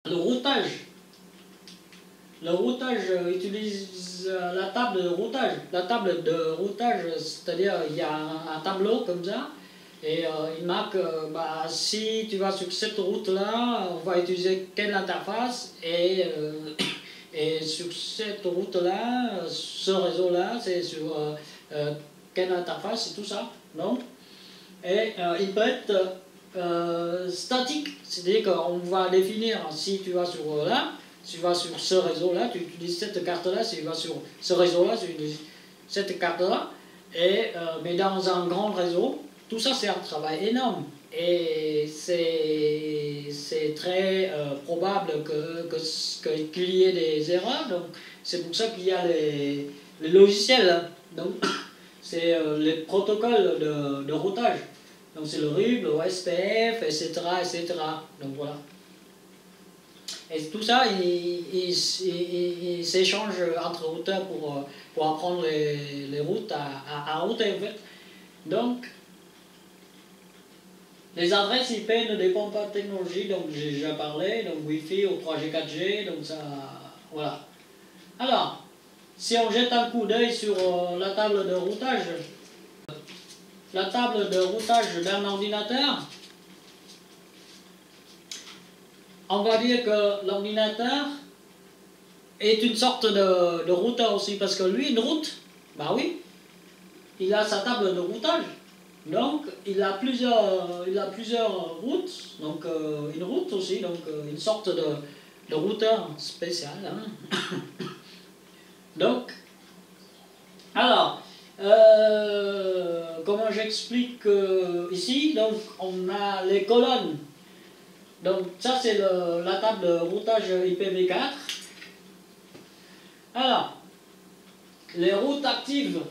Le routage. Le routage utilise la table de routage. La table de routage, c'est-à-dire il y a un tableau comme ça, et il marque si tu vas sur cette route-là, on va utiliser quelle interface, et sur cette route-là, ce réseau-là, c'est sur quelle interface et tout ça. Donc, et il peut être statique, c'est-à-dire qu'on va définir si tu vas sur là, tu vas sur ce réseau-là, tu utilises cette carte-là, si tu vas sur ce réseau-là, tu utilises cette carte-là, mais dans un grand réseau, tout ça c'est un travail énorme. Et c'est très probable qu'il y ait des erreurs, donc c'est pour ça qu'il y a les logiciels. Hein. Donc c'est les protocoles de routage. Donc c'est le RIB, le OSPF, etc., etc. Donc voilà. Et tout ça, il s'échange entre routeurs pour apprendre les routes à router en fait. Donc, les adresses IP ne dépendent pas de technologie, donc j'ai déjà parlé, donc Wi-Fi ou 3G, 4G, donc ça, voilà. Alors, si on jette un coup d'œil sur la table de routage d'un ordinateur, on va dire que l'ordinateur est une sorte de routeur aussi, parce que lui, une route, bah oui, il a sa table de routage. Donc, il a plusieurs routes, donc une route aussi, donc une sorte de routeur spécial. Hein. Donc, alors, comment j'explique ici, donc on a les colonnes. Donc ça c'est la table de routage IPv4. Alors, les routes actives,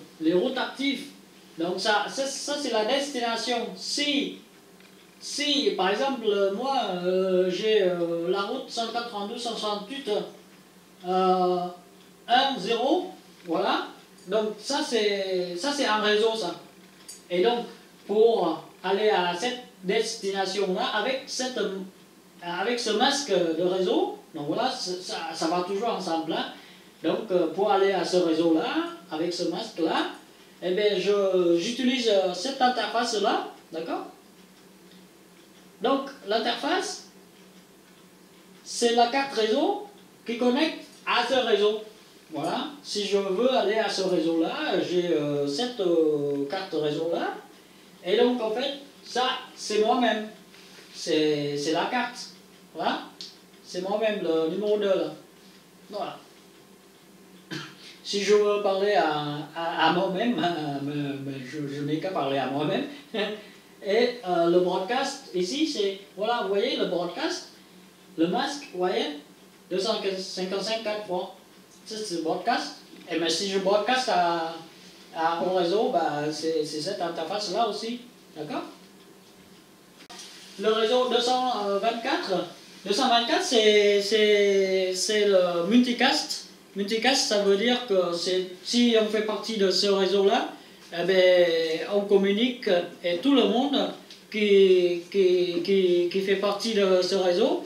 donc ça c'est la destination. Si par exemple moi j'ai la route 192.168 1.0, voilà, donc ça c'est un réseau ça. Et donc pour aller à cette destination là avec ce masque de réseau, donc voilà, ça va toujours ensemble là. Donc pour aller à ce réseau là, avec ce masque là, eh bien j'utilise cette interface là, d'accord? Donc l'interface, c'est la carte réseau qui connecte à ce réseau. Voilà, si je veux aller à ce réseau là, j'ai cette carte réseau là, et donc en fait, ça c'est moi-même. C'est la carte. Voilà. C'est moi-même le numéro 2 là. Voilà. Si je veux parler à moi-même, je n'ai qu'à parler à moi-même. Et le broadcast, ici, c'est, voilà, vous voyez, le broadcast, le masque, vous voyez, 255 4 fois. C'est le broadcast. Et mais si je broadcast au réseau, c'est cette interface-là aussi. D'accord? Le réseau 224, c'est le multicast. Multicast, ça veut dire que si on fait partie de ce réseau-là, eh bien, on communique, et tout le monde qui fait partie de ce réseau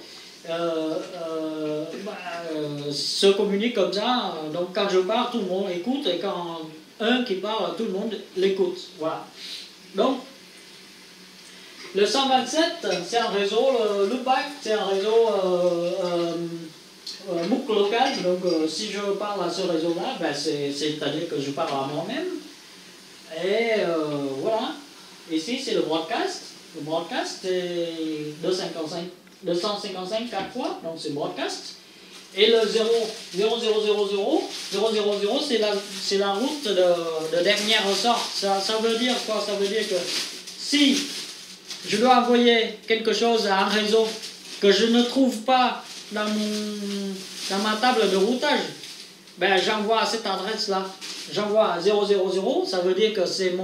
se communique comme ça. Donc quand je parle, tout le monde écoute, et quand un qui parle, tout le monde l'écoute. Voilà. Donc, le 127, c'est un réseau loopback, c'est un réseau MOOC local. Donc si je parle à ce réseau-là, c'est-à-dire que je parle à moi-même. Et voilà. Ici, c'est le broadcast. Le broadcast, c'est 255 4 fois, donc c'est broadcast. Et le 0, c'est la route de dernier ressort. Ça veut dire quoi? Ça veut dire que si je dois envoyer quelque chose à un réseau que je ne trouve pas dans ma table de routage, ben j'envoie à cette adresse-là. J'envoie à 000, ça veut dire que c'est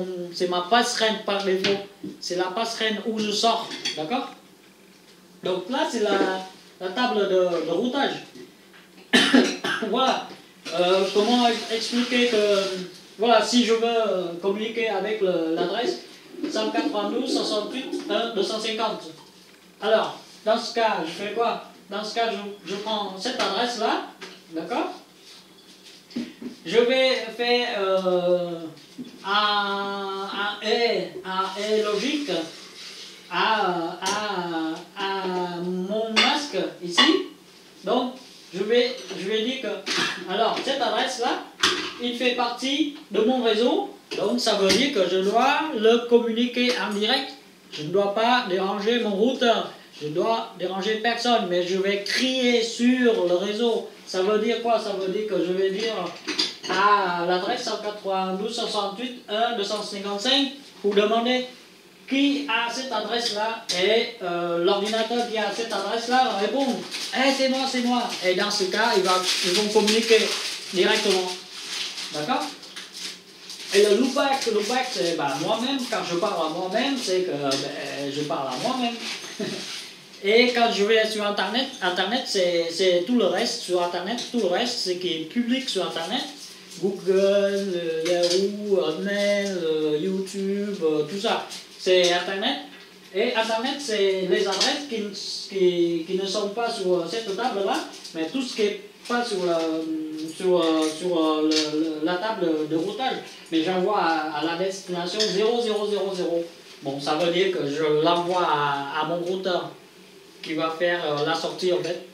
ma passerelle par défaut. C'est la passerelle où je sors. D'accord? Donc là, c'est la table de routage. Voilà. Comment expliquer que, voilà, si je veux communiquer avec l'adresse 192, 168, 1, 250. Alors, dans ce cas, je fais quoi? dans ce cas, je prends cette adresse-là, d'accord? Je vais faire un et logique à mon masque ici. Donc, je vais dire que, alors, cette adresse-là, il fait partie de mon réseau. Donc, ça veut dire que je dois le communiquer en direct. Je ne dois pas déranger mon routeur. Je dois déranger personne, mais je vais crier sur le réseau. Ça veut dire quoi? Ça veut dire que je vais dire à l'adresse 192.168.1.255 pour demander qui a cette adresse-là, et l'ordinateur qui a cette adresse-là va répondre « Eh, c'est moi, c'est moi ». Et dans ce cas, ils vont communiquer directement. D'accord? Et le loopback, c'est moi-même. Quand je parle à moi-même, c'est que je parle à moi-même. Et quand je vais sur Internet, c'est tout le reste sur Internet. Tout le reste, c'est qui est public sur Internet. Google, Yahoo, Hotmail, YouTube, tout ça. C'est Internet. Et Internet, c'est les adresses qui ne sont pas sur cette table-là, mais tout ce qui est pas sur la table de routage. Mais j'envoie à la destination 0000. Bon, ça veut dire que je l'envoie à mon routeur qui va faire la sortie en fait.